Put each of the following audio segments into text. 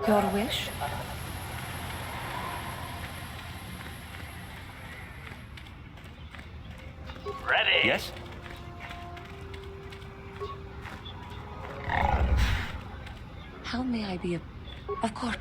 Your wish? Ready? Yes? How may I be Of course.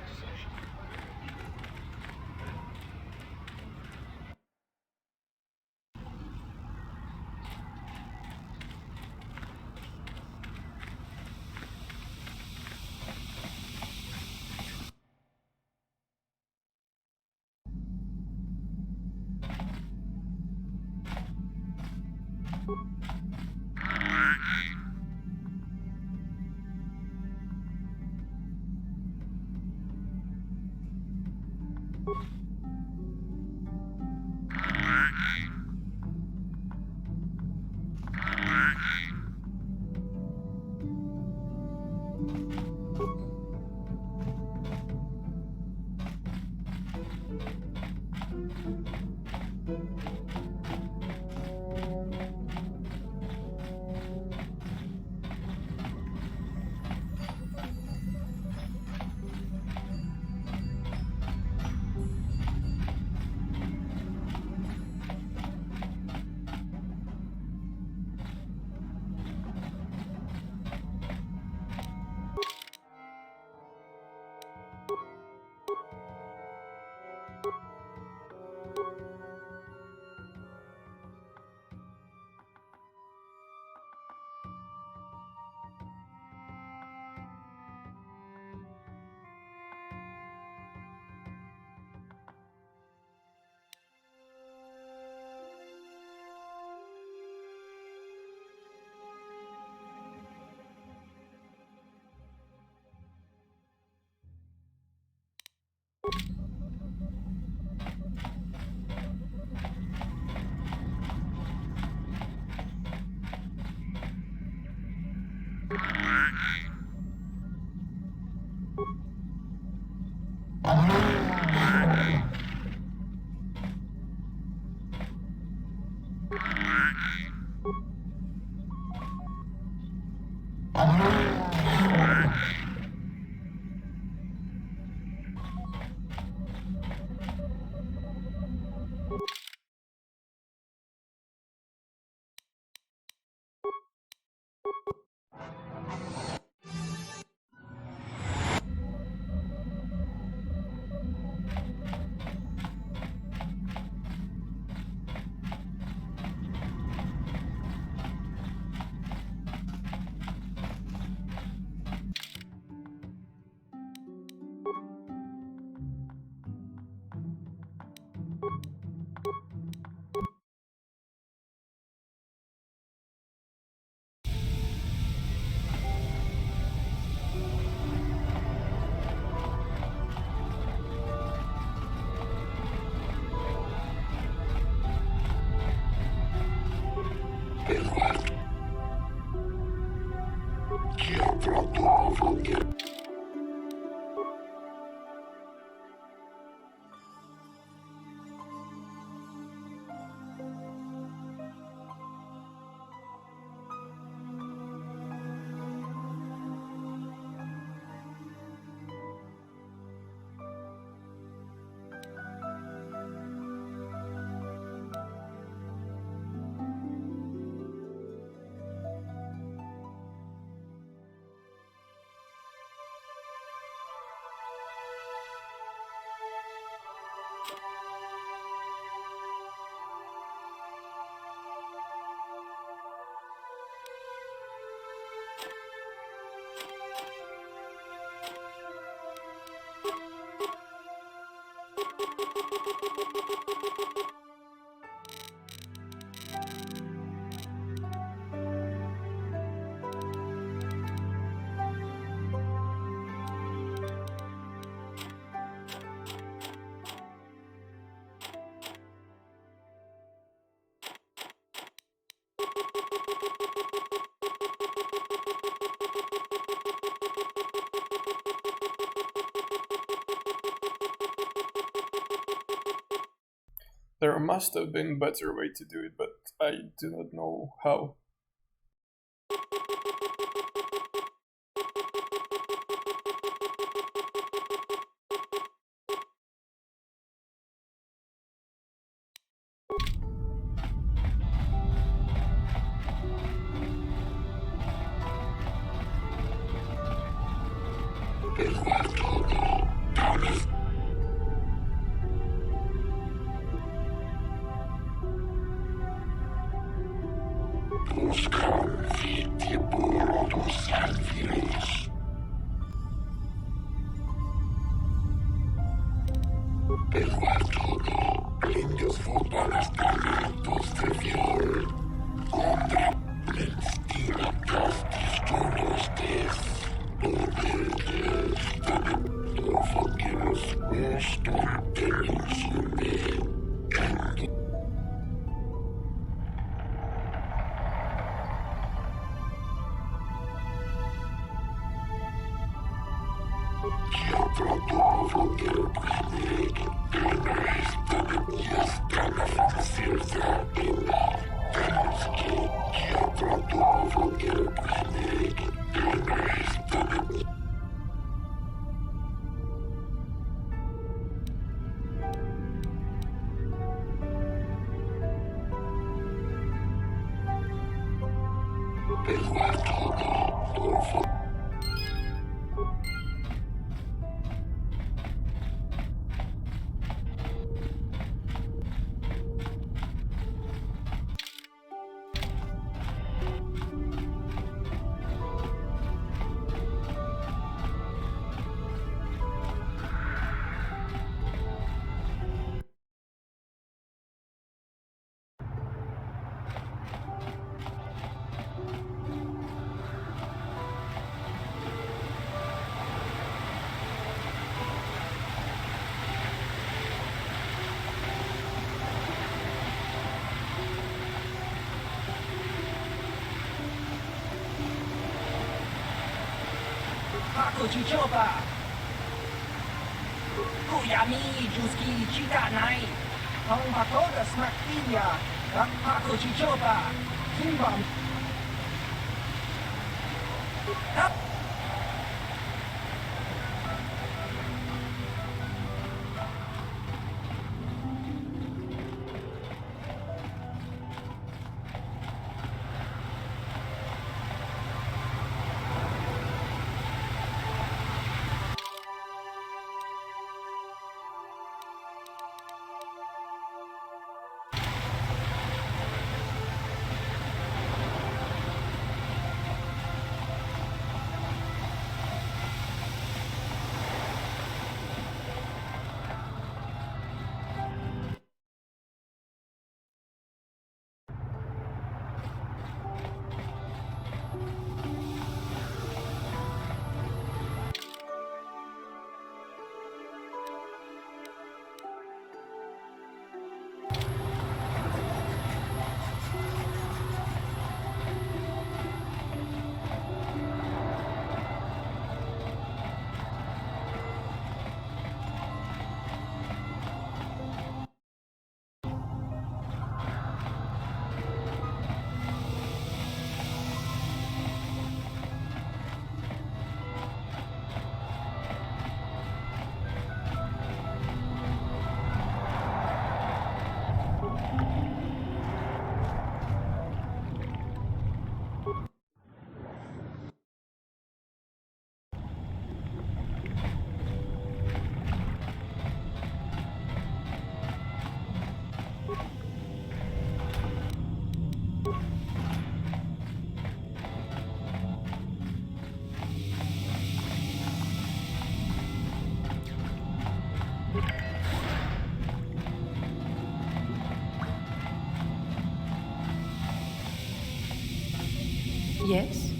There must have been a better way to do it, but I do not know how. Paco Chichopa, Kuyami Juski Chita Nai, Hong Pakoda Smaktiya, Paco Chichopa, Kimbam. Yes?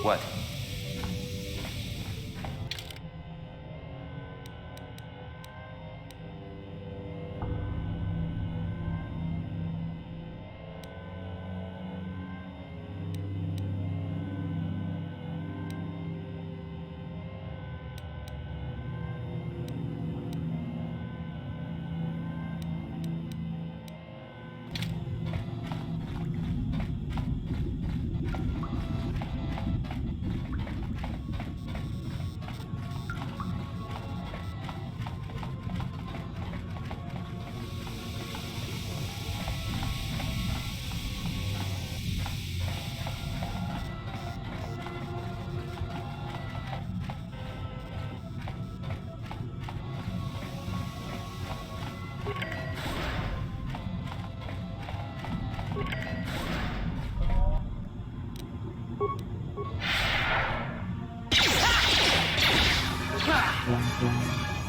What?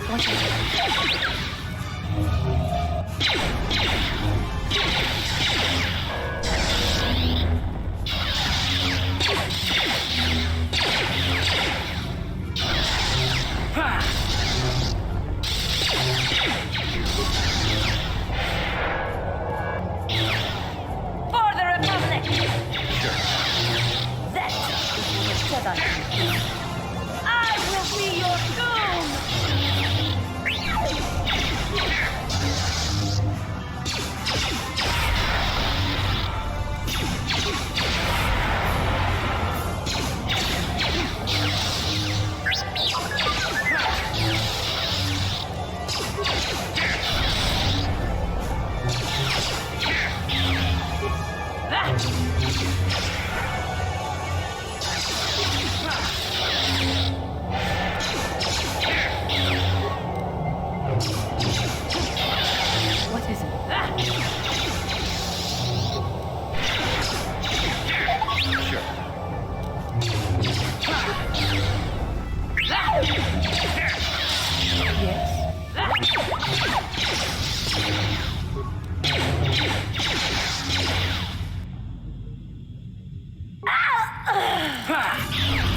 Watch out. For the Republic! That is Jedi. I will be your doom! What is it? Yes.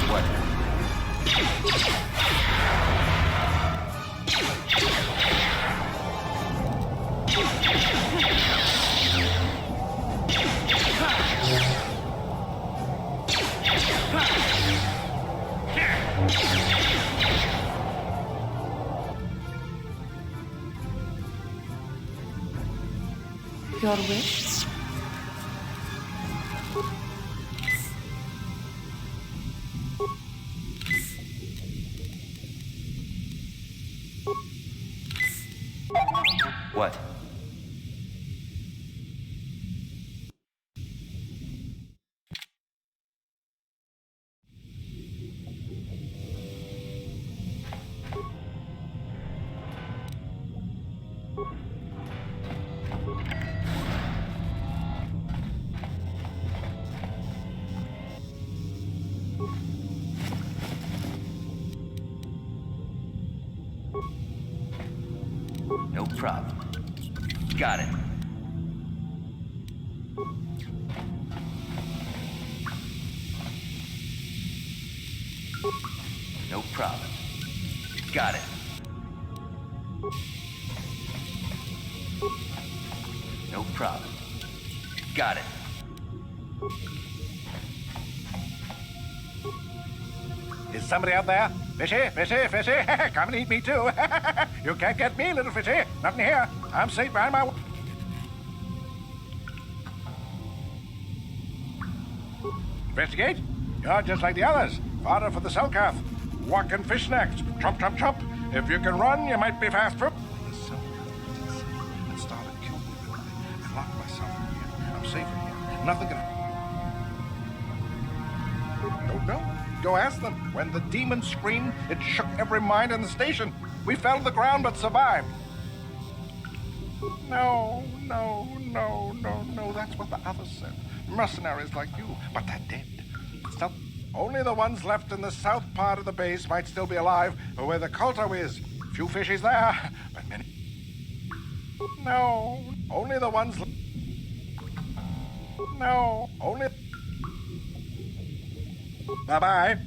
What? Your wish? What? No problem. Got it. No problem. Got it. No problem. Got it. Is somebody out there? Fishy, fishy, fishy. Come and eat me too. You can't get me, little fishy. Nothing here. I'm safe behind my... Investigate? You're just like the others. Fodder for the Selkath. Walking fish snacks. Chomp, chomp, chomp. If you can run, you might be fast for. The sun it started killing me. I locked myself in here. I'm safe in here. Nothing can. Don't know. Go ask them. When the demon screamed, it shook every mind in the station. We fell to the ground but survived. No. That's what the others said. Mercenaries like you, but they're dead. It's not. Only the ones left in the south part of the base might still be alive, or where the Kolto is. Few fishies there, but many. No, only the ones. No, only. Bye-bye.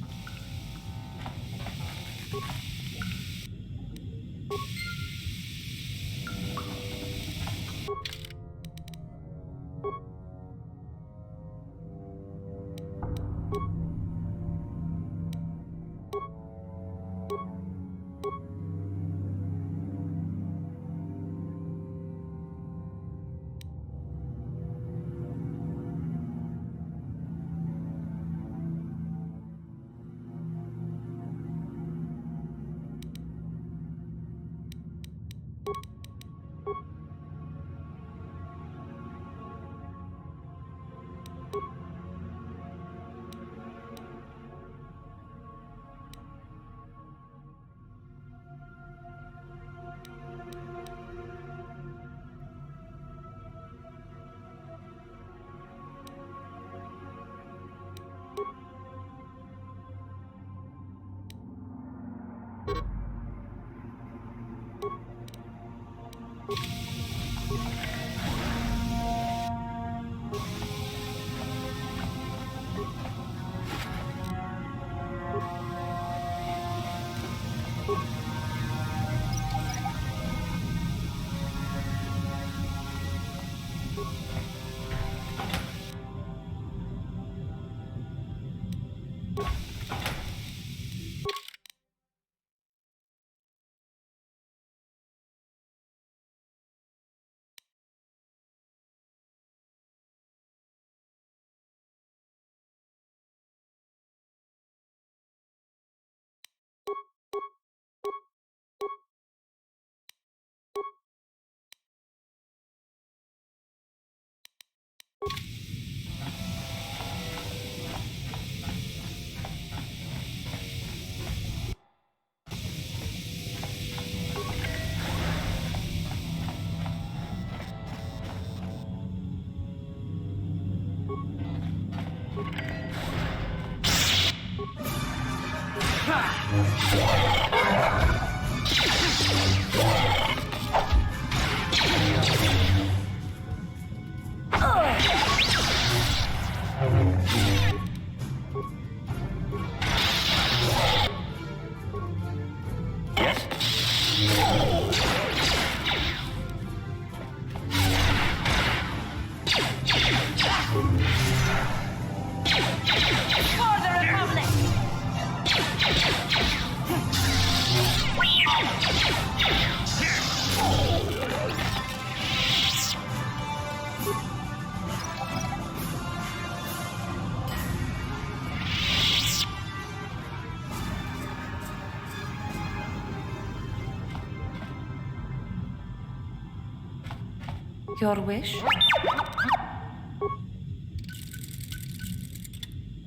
Your wish?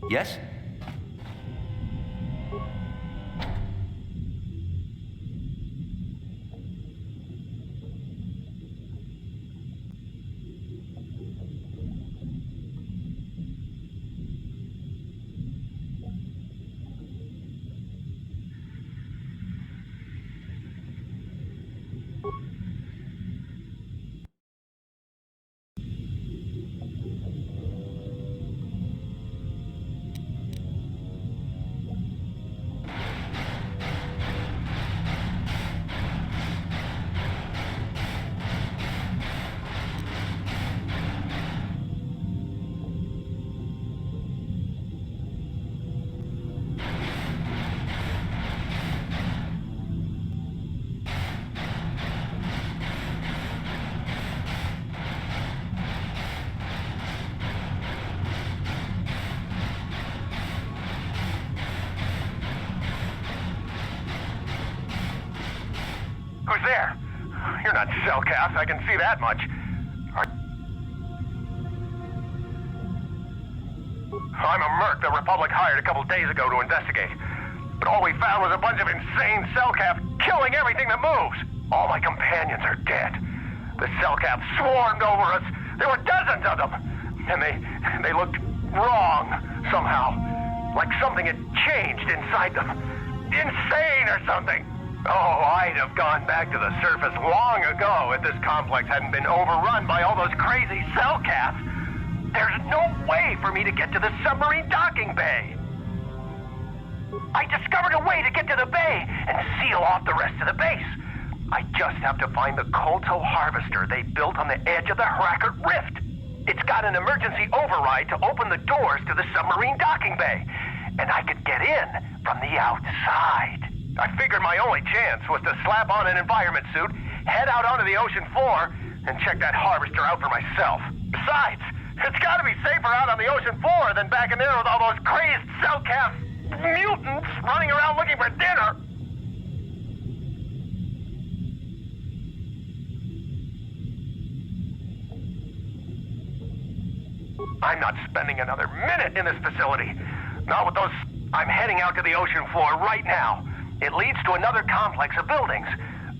Yes? Who's there? You're not Cellcast, I can see that much. I'm a merc the Republic hired a couple days ago to investigate. But all we found was a bunch of insane Cellcaps killing everything that moves. All my companions are dead. The Cellcaps swarmed over us. There were dozens of them. And they looked wrong, somehow. Like something had changed inside them. Insane or something. Oh, I'd have gone back to the surface long ago if this complex hadn't been overrun by all those crazy Cellcaps. There's no way for me to get to the submarine docking bay. I discovered a way to get to the bay and seal off the rest of the base. I just have to find the Kolto harvester they built on the edge of the Hrackert Rift. It's got an emergency override to open the doors to the submarine docking bay, and I could get in from the outside. I figured my only chance was to slap on an environment suit, head out onto the ocean floor, and check that harvester out for myself. Besides, it's gotta be safer out on the ocean floor than back in there with all those crazed Cellcast mutants running around looking for dinner. I'm not spending another minute in this facility. Not with those... I'm heading out to the ocean floor right now. It leads to another complex of buildings.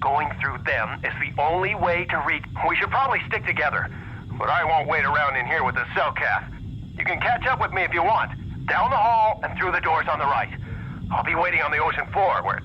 Going through them is the only way to reach... We should probably stick together. But I won't wait around in here with the Cellcast. You can catch up with me if you want. Down the hall and through the doors on the right. I'll be waiting on the ocean floor where...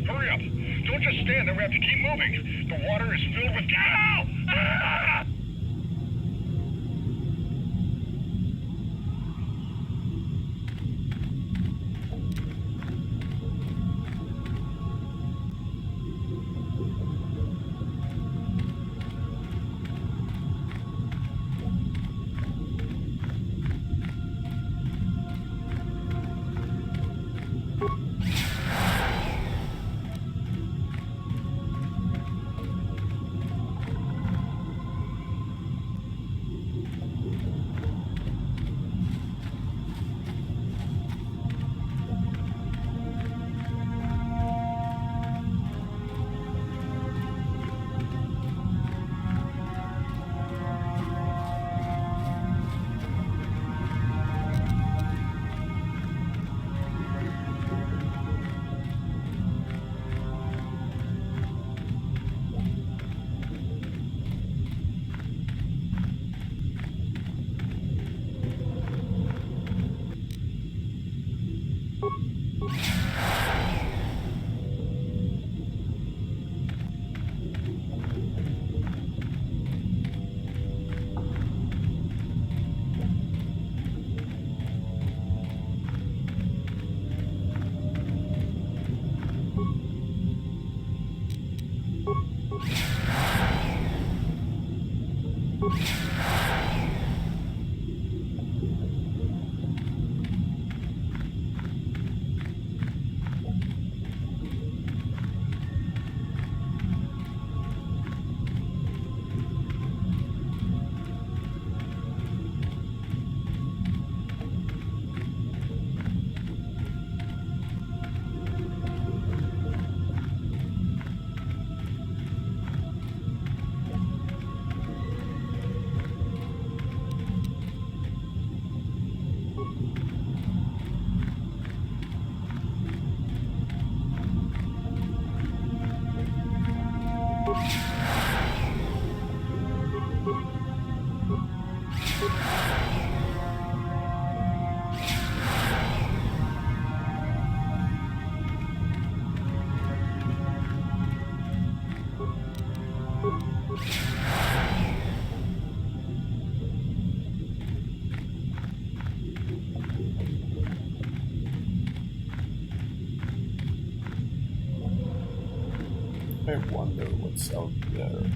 Hurry up. Don't just stand there. We have to keep moving. The water is filled with... Ow! Ah! I wonder what's out there.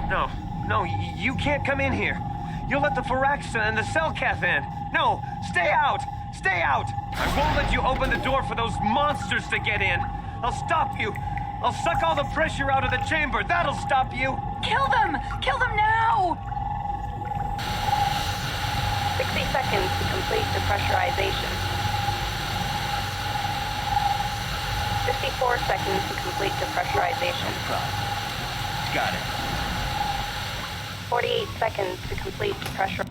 No, you can't come in here. You'll let the Firaxa and the Selkath in. No, stay out! Stay out! I won't let you open the door for those monsters to get in. I'll stop you. I'll suck all the pressure out of the chamber. That'll stop you. Kill them! Kill them now! 60 seconds to complete depressurization. 54 seconds to complete depressurization. Got it. 48 seconds to complete pressure.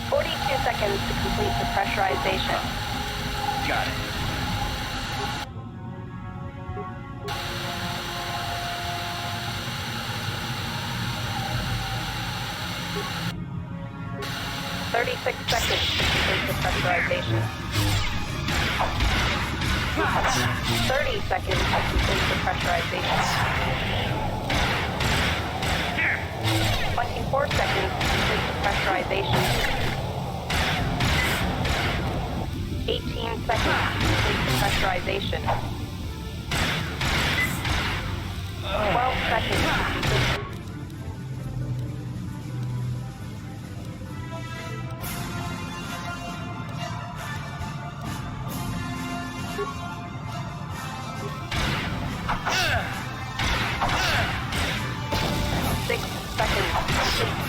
42 seconds to complete the pressurization. Got it. Thirty-six seconds to complete the pressurization. 30 seconds to complete the pressurization. 24 seconds to complete the pressurization. 18 seconds to complete the pressurization. 12 seconds to complete.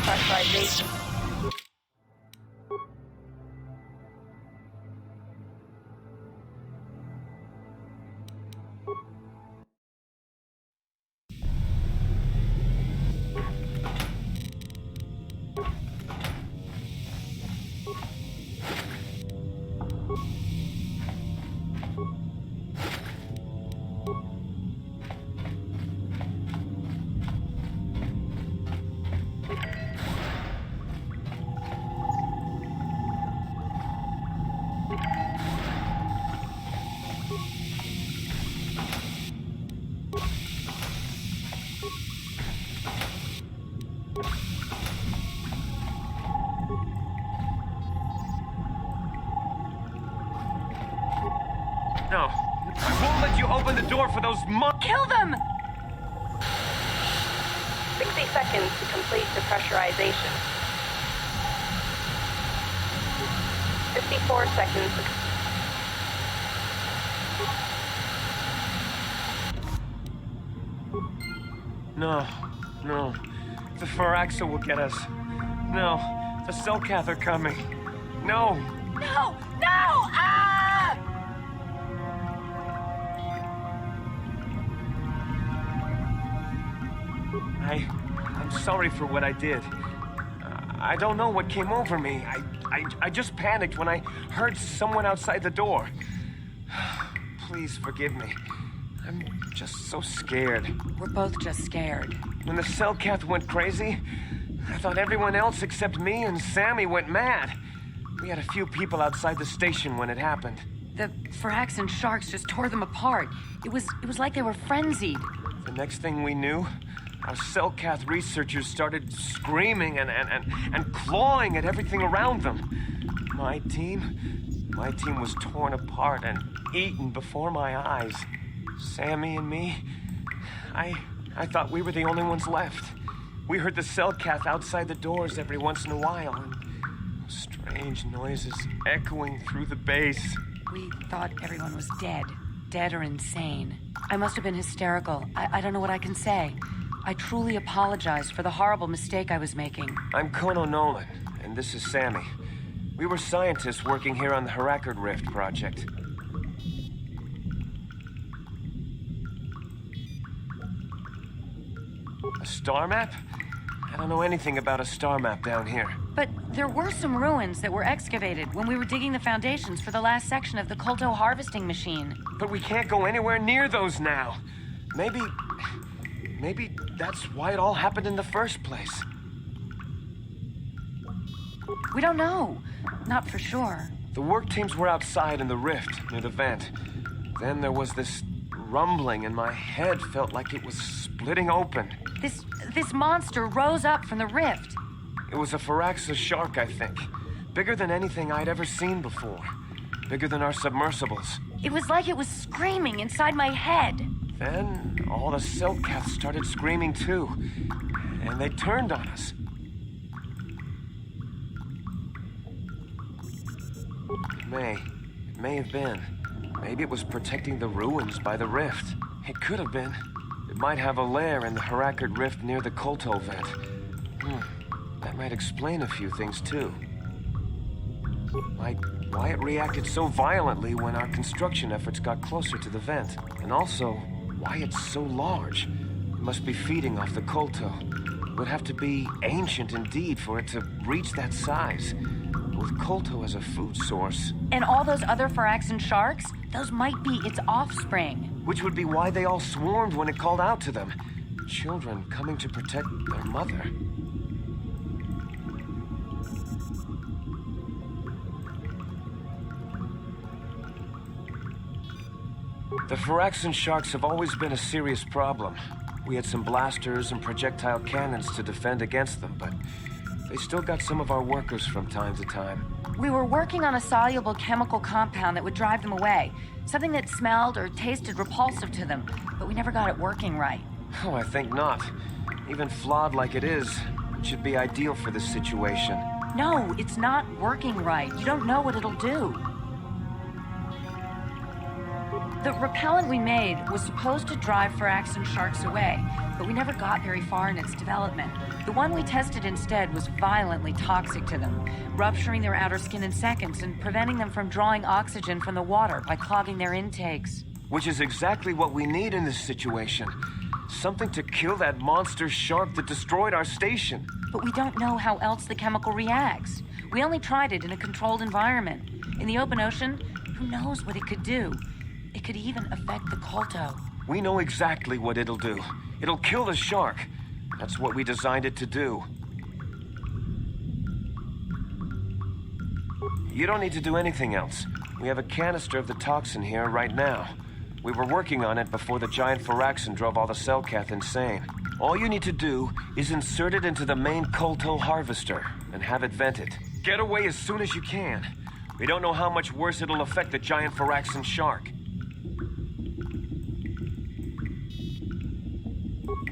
Pressurization. No, I won't let you open the door for those Kill them! 60 seconds to complete depressurization. 54 seconds to... No. The Firaxa will get us. No, the Selkath are coming. No! No! Ah! I'm sorry for what I did. I don't know what came over me. I just panicked when I heard someone outside the door. Please forgive me. I'm just so scared. We're both just scared. When the Selkath went crazy, I thought everyone else except me and Sammy went mad. We had a few people outside the station when it happened. The Firax and sharks just tore them apart. It was like they were frenzied. The next thing we knew, our Selkath researchers started screaming and clawing at everything around them. My team was torn apart and eaten before my eyes. Sammy and me, I thought we were the only ones left. We heard the Selkath outside the doors every once in a while, and strange noises echoing through the base. We thought everyone was dead or insane. I must have been hysterical. I don't know what I can say. I truly apologize for the horrible mistake I was making. I'm Kono Nolan, and this is Sammy. We were scientists working here on the Harakard Rift project. A star map? I don't know anything about a star map down here. But there were some ruins that were excavated when we were digging the foundations for the last section of the Kolto harvesting machine. But we can't go anywhere near those now. Maybe that's why it all happened in the first place. We don't know. Not for sure. The work teams were outside in the rift near the vent. Then there was this rumbling and my head felt like it was splitting open. This monster rose up from the rift. It was a Firaxa shark, I think. Bigger than anything I'd ever seen before. Bigger than our submersibles. It was like it was screaming inside my head. Then all the Cellcaths started screaming too, and they turned on us. It may have been. Maybe it was protecting the ruins by the rift. It could have been. It might have a lair in the Harakard Rift near the Kolto vent. That might explain a few things too. Like why it reacted so violently when our construction efforts got closer to the vent. And also, why it's so large. It must be feeding off the Kolto. It would have to be ancient indeed for it to reach that size. With Kolto as a food source. And all those other Phyraxan sharks? Those might be its offspring. Which would be why they all swarmed when it called out to them. Children coming to protect their mother. The Phyraxan sharks have always been a serious problem. We had some blasters and projectile cannons to defend against them, but they still got some of our workers from time to time. We were working on a soluble chemical compound that would drive them away. Something that smelled or tasted repulsive to them, but we never got it working right. Oh, I think not. Even flawed like it is, it should be ideal for this situation. No, it's not working right. You don't know what it'll do. The repellent we made was supposed to drive Phyraxan sharks away, but we never got very far in its development. The one we tested instead was violently toxic to them, rupturing their outer skin in seconds and preventing them from drawing oxygen from the water by clogging their intakes. Which is exactly what we need in this situation. Something to kill that monster shark that destroyed our station. But we don't know how else the chemical reacts. We only tried it in a controlled environment. In the open ocean, who knows what it could do? It could even affect the Kolto. We know exactly what it'll do. It'll kill the shark. That's what we designed it to do. You don't need to do anything else. We have a canister of the toxin here right now. We were working on it before the giant Phyraxan drove all the Cellcath insane. All you need to do is insert it into the main Kolto harvester and have it vented. Get away as soon as you can. We don't know how much worse it'll affect the giant Phyraxan shark.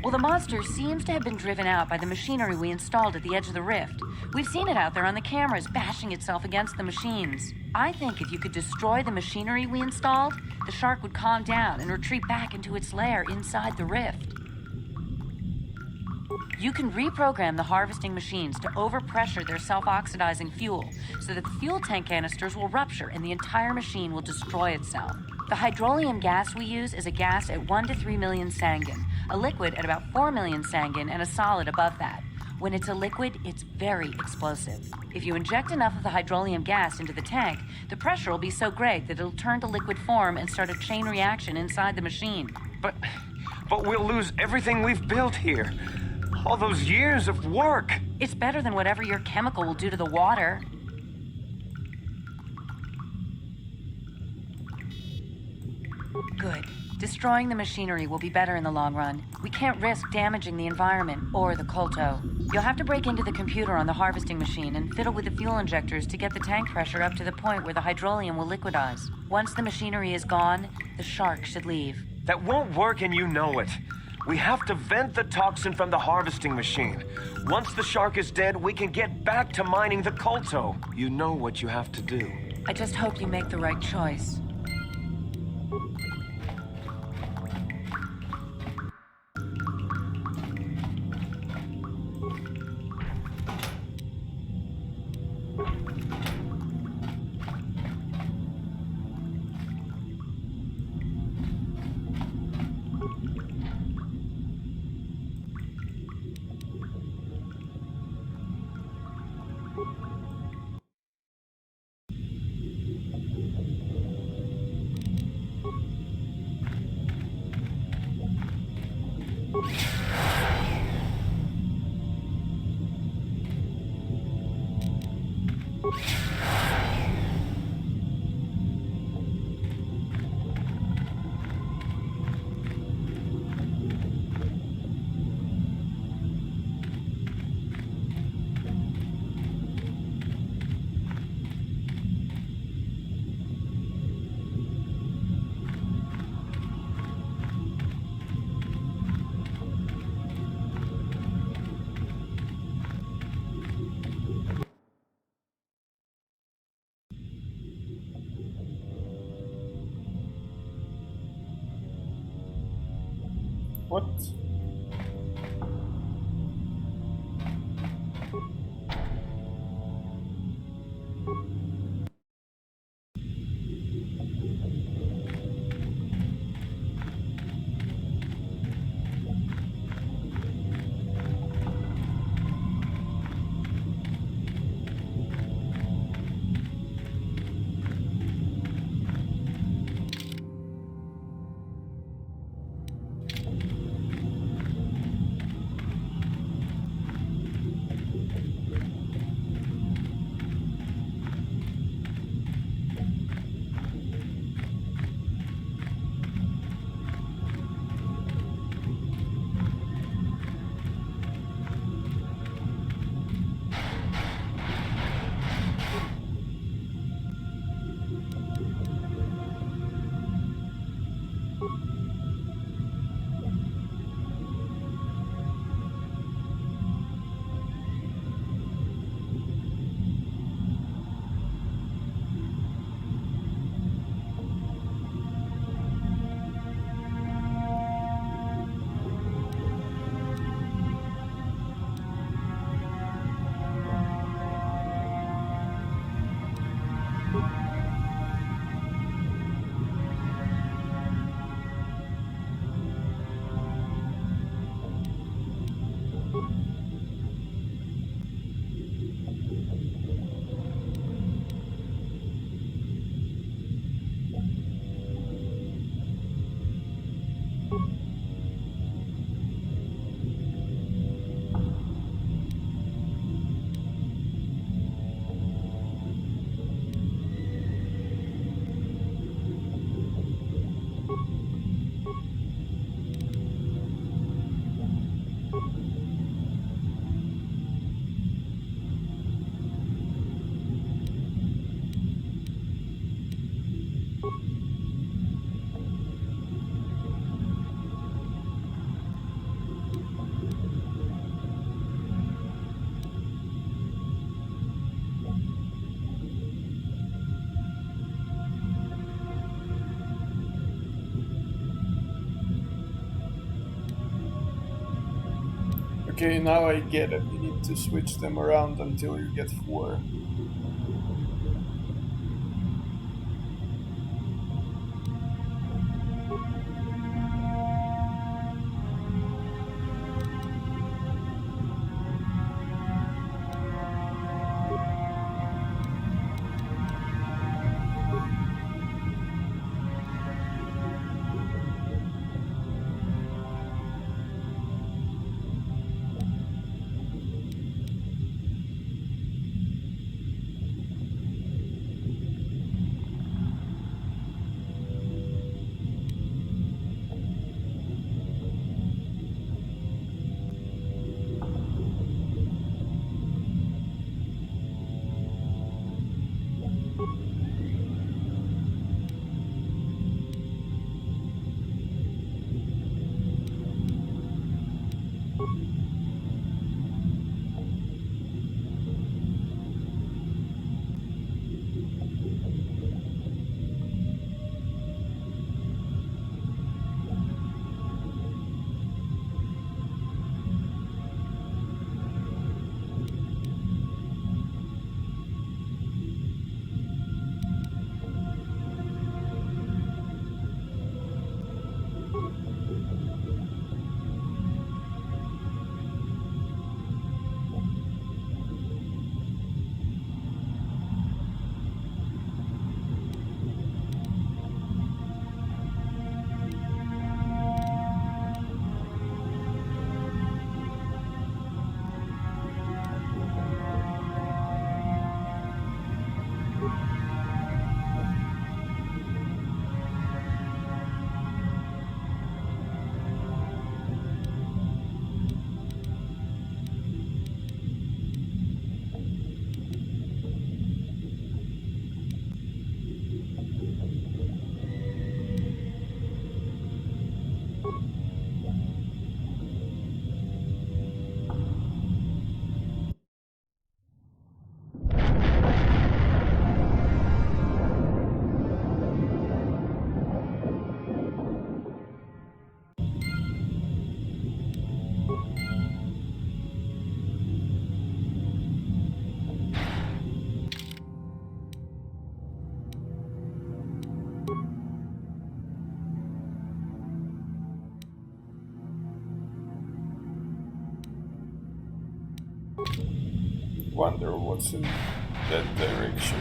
Well, the monster seems to have been driven out by the machinery we installed at the edge of the rift. We've seen it out there on the cameras, bashing itself against the machines. I think if you could destroy the machinery we installed, the shark would calm down and retreat back into its lair inside the rift. You can reprogram the harvesting machines to overpressure their self-oxidizing fuel so that the fuel tank canisters will rupture and the entire machine will destroy itself. The hydrolium gas we use is a gas at 1 to 3 million Sangen, a liquid at about 4 million Sangen, and a solid above that. When it's a liquid, it's very explosive. If you inject enough of the hydrolium gas into the tank, the pressure will be so great that it'll turn to liquid form and start a chain reaction inside the machine. But we'll lose everything we've built here. All those years of work. It's better than whatever your chemical will do to the water. Good. Destroying the machinery will be better in the long run. We can't risk damaging the environment or the Kolto. You'll have to break into the computer on the harvesting machine and fiddle with the fuel injectors to get the tank pressure up to the point where the hydrolium will liquidize. Once the machinery is gone, the shark should leave. That won't work and you know it. We have to vent the toxin from the harvesting machine. Once the shark is dead, we can get back to mining the Kolto. You know what you have to do. I just hope you make the right choice. What? Okay, now I get it. You need to switch them around until you get 4. wonder what's in that direction.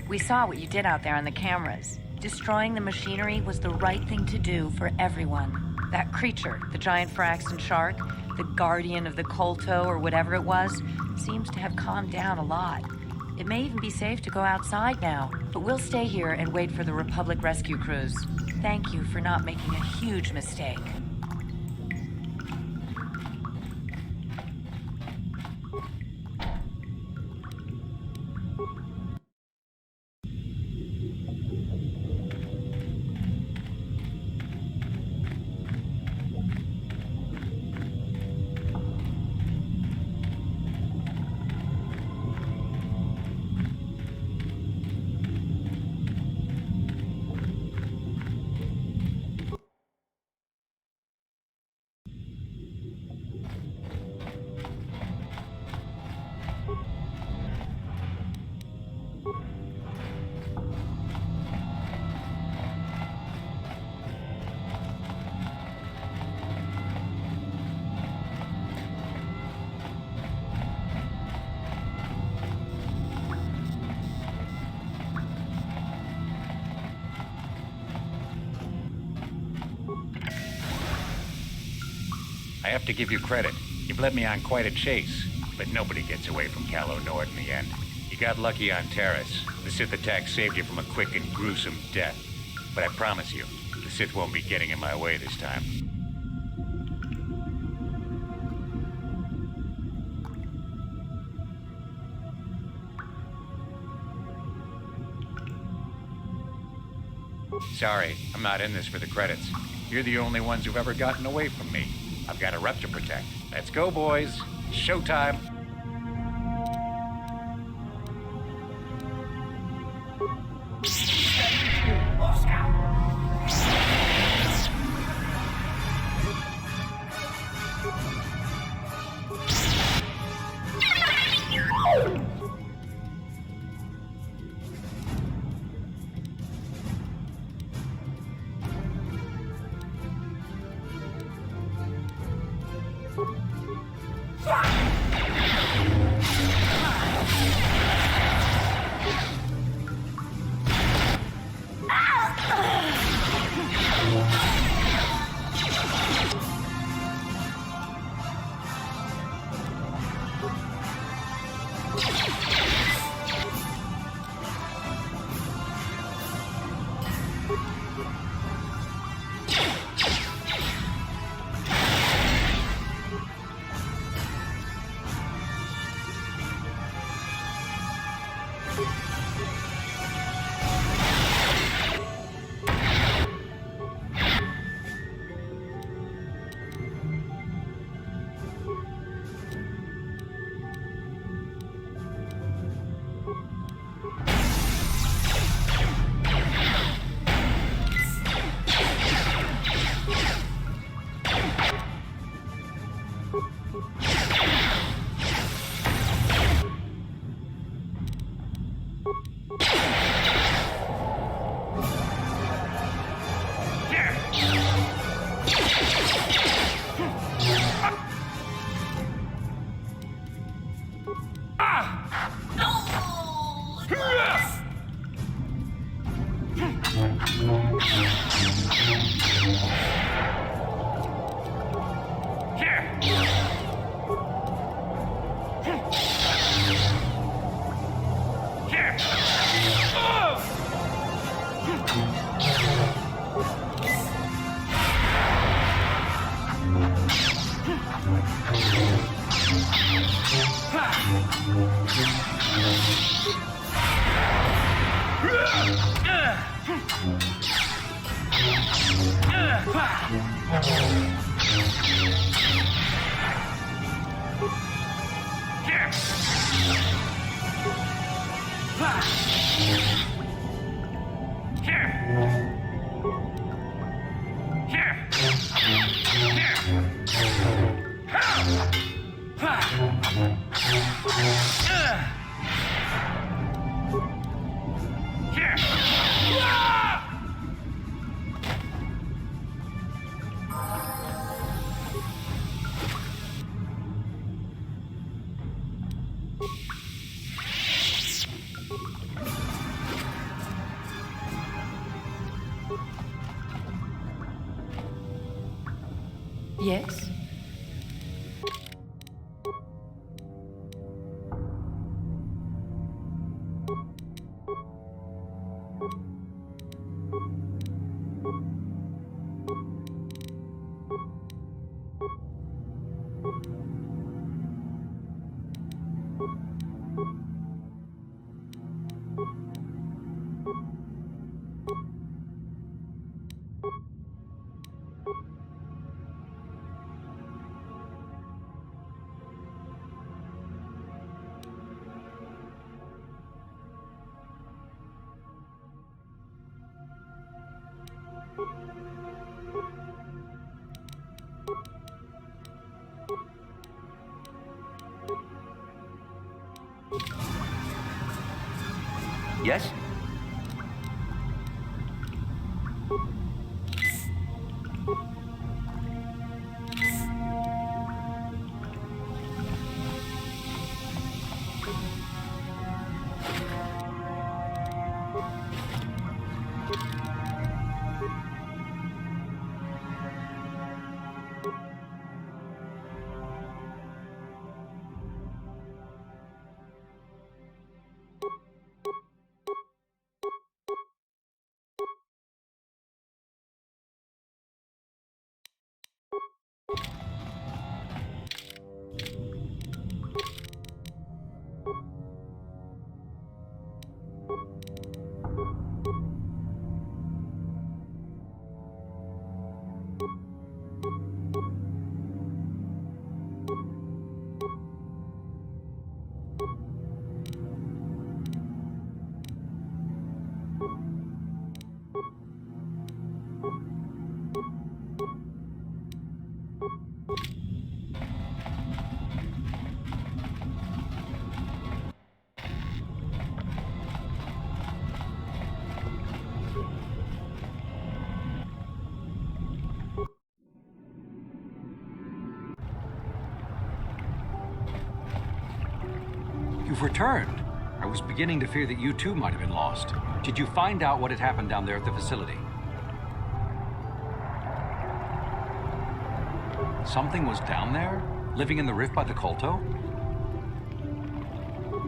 We saw what you did out there on the cameras. Destroying the machinery was the right thing to do for everyone. That creature, the giant Firaxan shark, the guardian of the Kolto or whatever it was, seems to have calmed down a lot. It may even be safe to go outside now, but we'll stay here and wait for the Republic rescue crews. Thank you for not making a huge mistake. I have to give you credit. You've led me on quite a chase, but nobody gets away from Calo Nord in the end. You got lucky on Terrace. The Sith attack saved you from a quick and gruesome death. But I promise you, the Sith won't be getting in my way this time. Sorry, I'm not in this for the credits. You're the only ones who've ever gotten away from me. I've got a rep to protect. Let's go, boys. Showtime. Yes? Yes? You've returned. I was beginning to fear that you too might have been lost. Did you find out what had happened down there at the facility? Something was down there? Living in the rift by the Kolto?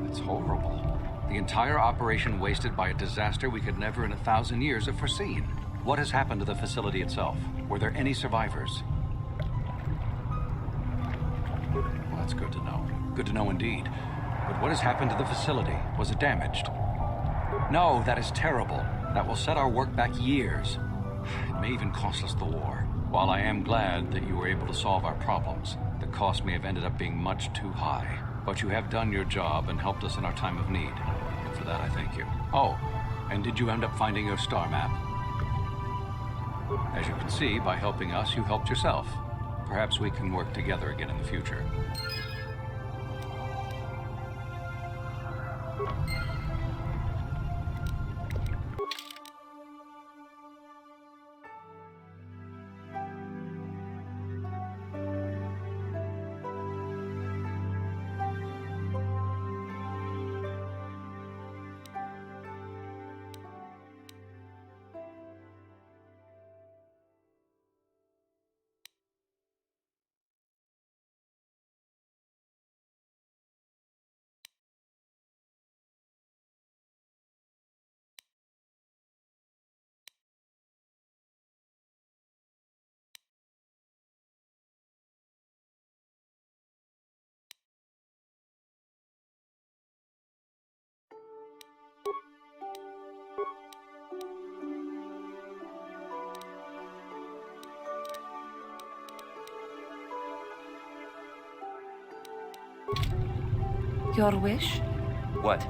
It's horrible. The entire operation wasted by a disaster we could never in 1,000 years have foreseen. What has happened to the facility itself? Were there any survivors? Well, that's good to know. Good to know indeed. But what has happened to the facility? Was it damaged? No, that is terrible. That will set our work back years. It may even cost us the war. While I am glad that you were able to solve our problems, the cost may have ended up being much too high. But you have done your job and helped us in our time of need. And for that, I thank you. Oh, and did you end up finding your star map? As you can see, by helping us, you helped yourself. Perhaps we can work together again in the future. Your wish? What?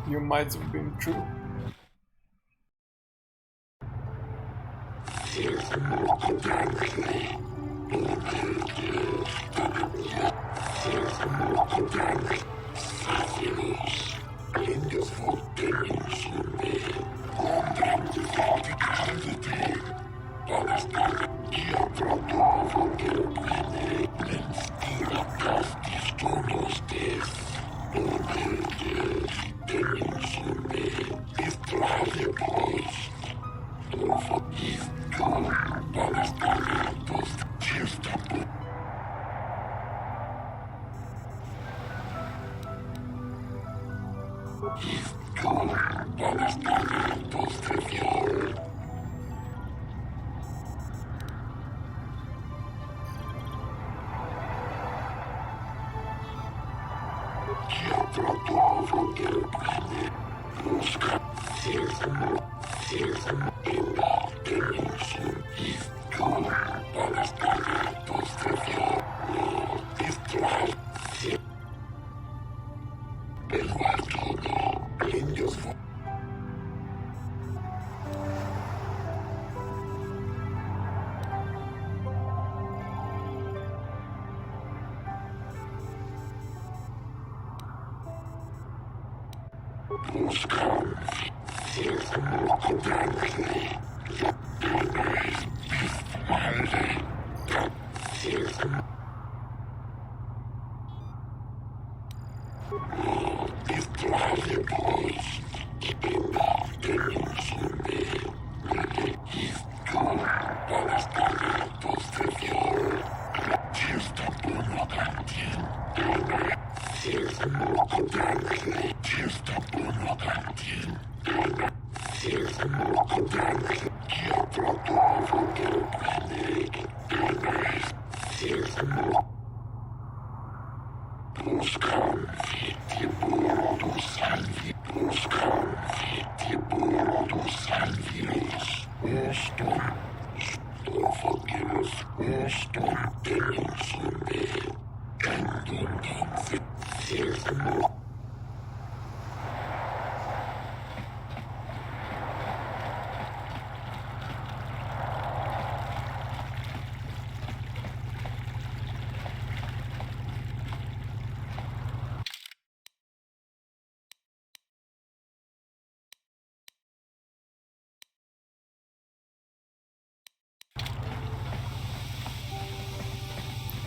You might have been true.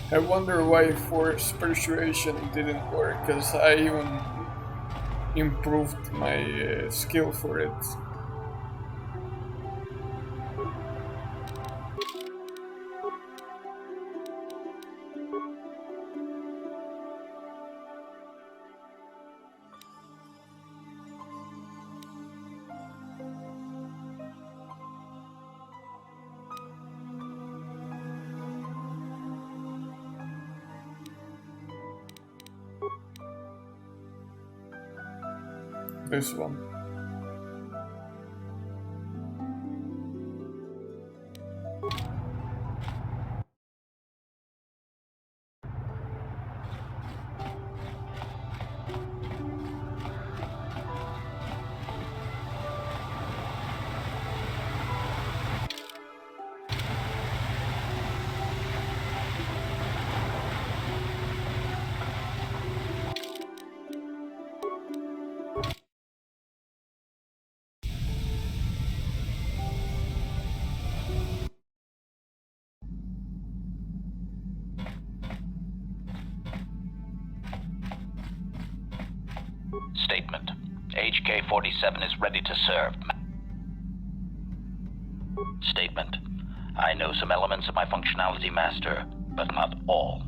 I wonder why force persuasion didn't work, because I even improved my skill for it. This one. Statement. HK-47 is ready to serve. Statement. I know some elements of my functionality, Master, but not all.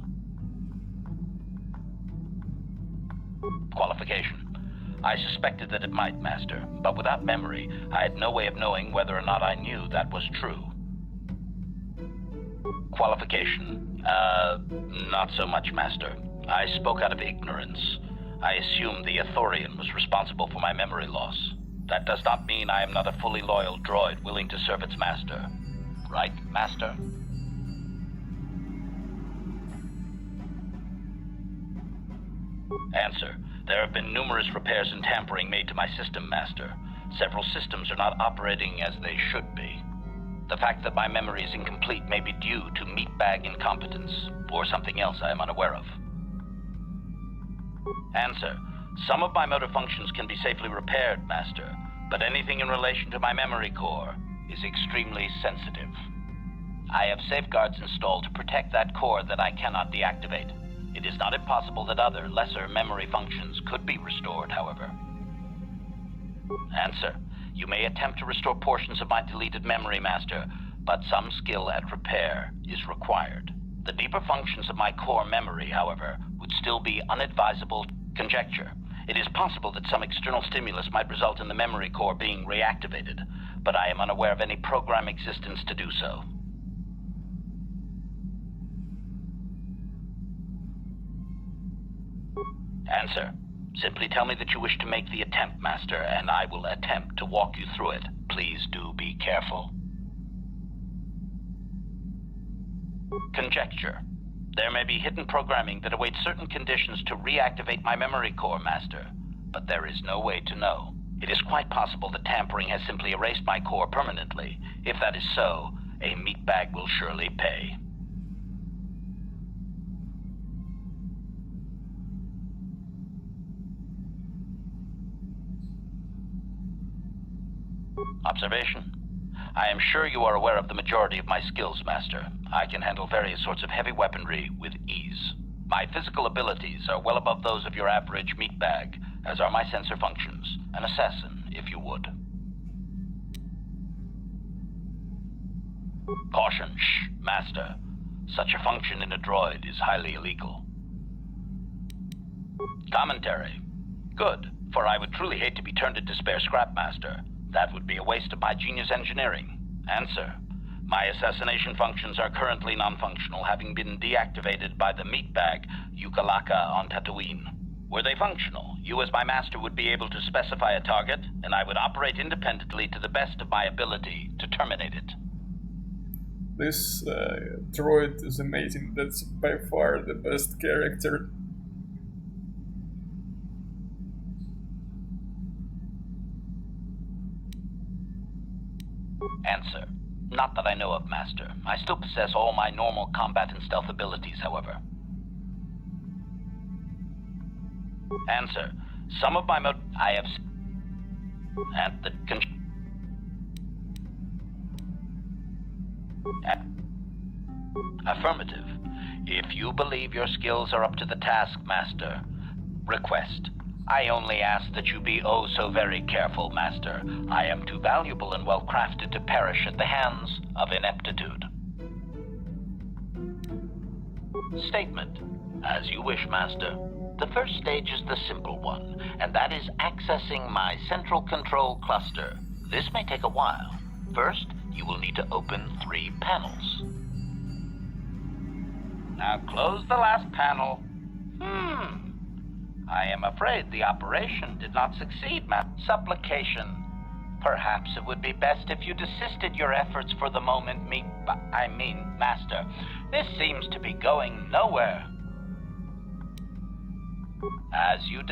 Qualification. I suspected that it might, Master, but without memory, I had no way of knowing whether or not I knew that was true. Qualification. Not so much, Master. I spoke out of ignorance. I assumed the Ithorian was responsible for my memory loss. That does not mean I am not a fully loyal droid willing to serve its master. Right, Master? Answer. There have been numerous repairs and tampering made to my system, Master. Several systems are not operating as they should be. The fact that my memory is incomplete may be due to meatbag incompetence, or something else I am unaware of. Answer. Some of my motor functions can be safely repaired, Master, but anything in relation to my memory core is extremely sensitive. I have safeguards installed to protect that core that I cannot deactivate. It is not impossible that other, lesser memory functions could be restored, however. Answer. You may attempt to restore portions of my deleted memory, Master, but some skill at repair is required. The deeper functions of my core memory, however, would still be unadvisable conjecture. It is possible that some external stimulus might result in the memory core being reactivated, but I am unaware of any program existence to do so. Answer. Simply tell me that you wish to make the attempt, Master, and I will attempt to walk you through it. Please do be careful. Conjecture. There may be hidden programming that awaits certain conditions to reactivate my memory core, Master, but there is no way to know. It is quite possible that tampering has simply erased my core permanently. If that is so, a meatbag will surely pay. Observation. I am sure you are aware of the majority of my skills, Master. I can handle various sorts of heavy weaponry with ease. My physical abilities are well above those of your average meatbag, as are my sensor functions. An assassin, if you would. Caution, shh, Master. Such a function in a droid is highly illegal. Commentary. Good, for I would truly hate to be turned into spare scrap, Master. That would be a waste of my genius engineering. Answer. My assassination functions are currently non-functional, having been deactivated by the meatbag Yukalaka on Tatooine. Were they functional, you as my master would be able to specify a target, and I would operate independently to the best of my ability to terminate it. this droid is amazing. That's by far the best character. Answer. Not that I know of, Master. I still possess all my normal combat and stealth abilities, however. Answer. Some of my I have... At the... Affirmative. If you believe your skills are up to the task, Master, request. I only ask that you be oh so very careful, Master. I am too valuable and well crafted to perish at the hands of ineptitude. Statement. As you wish, Master. The first stage is the simple one, and that is accessing my central control cluster. This may take a while. First, you will need to open 3 panels. Now close the last panel. I am afraid the operation did not succeed, Supplication. Perhaps it would be best if you desisted your efforts for the moment, Master. This seems to be going nowhere. As you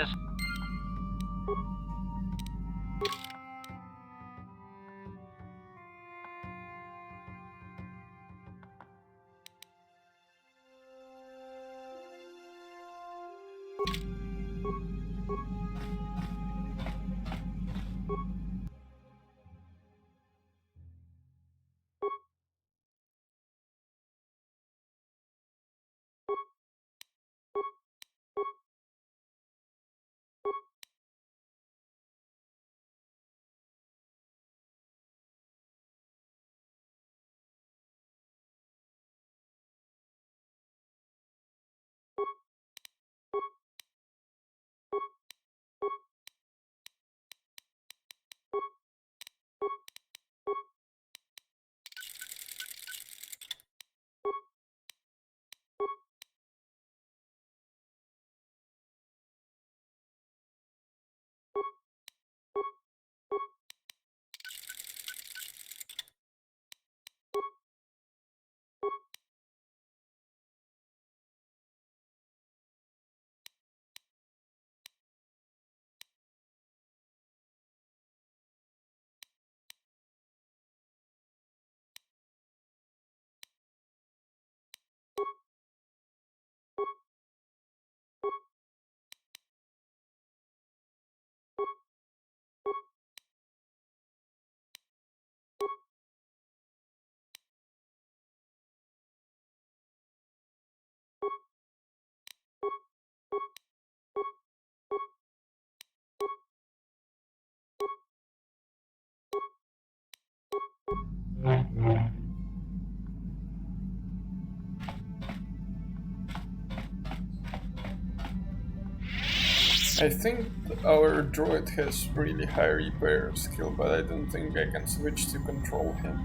I think our droid has really high repair skill, but I don't think I can switch to control him.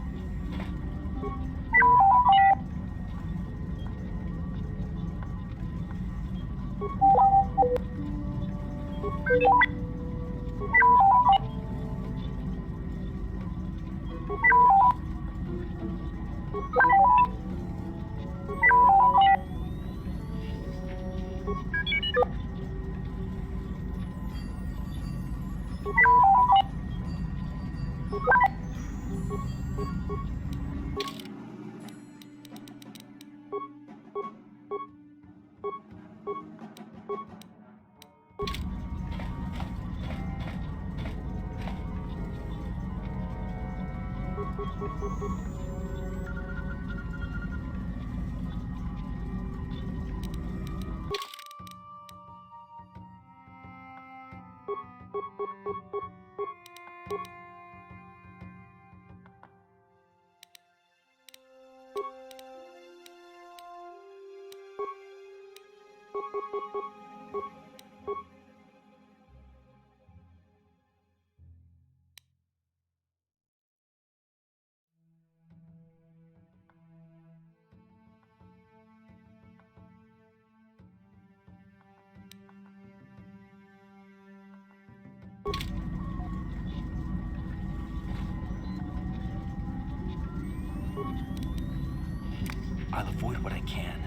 I'll avoid what I can.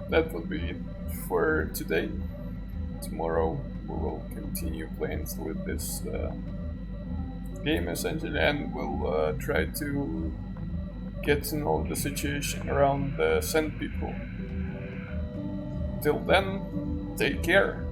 That will be it for today. Tomorrow we will continue playing through this game essentially, and we'll try to get to know the situation around the Sand people. Till then, take care.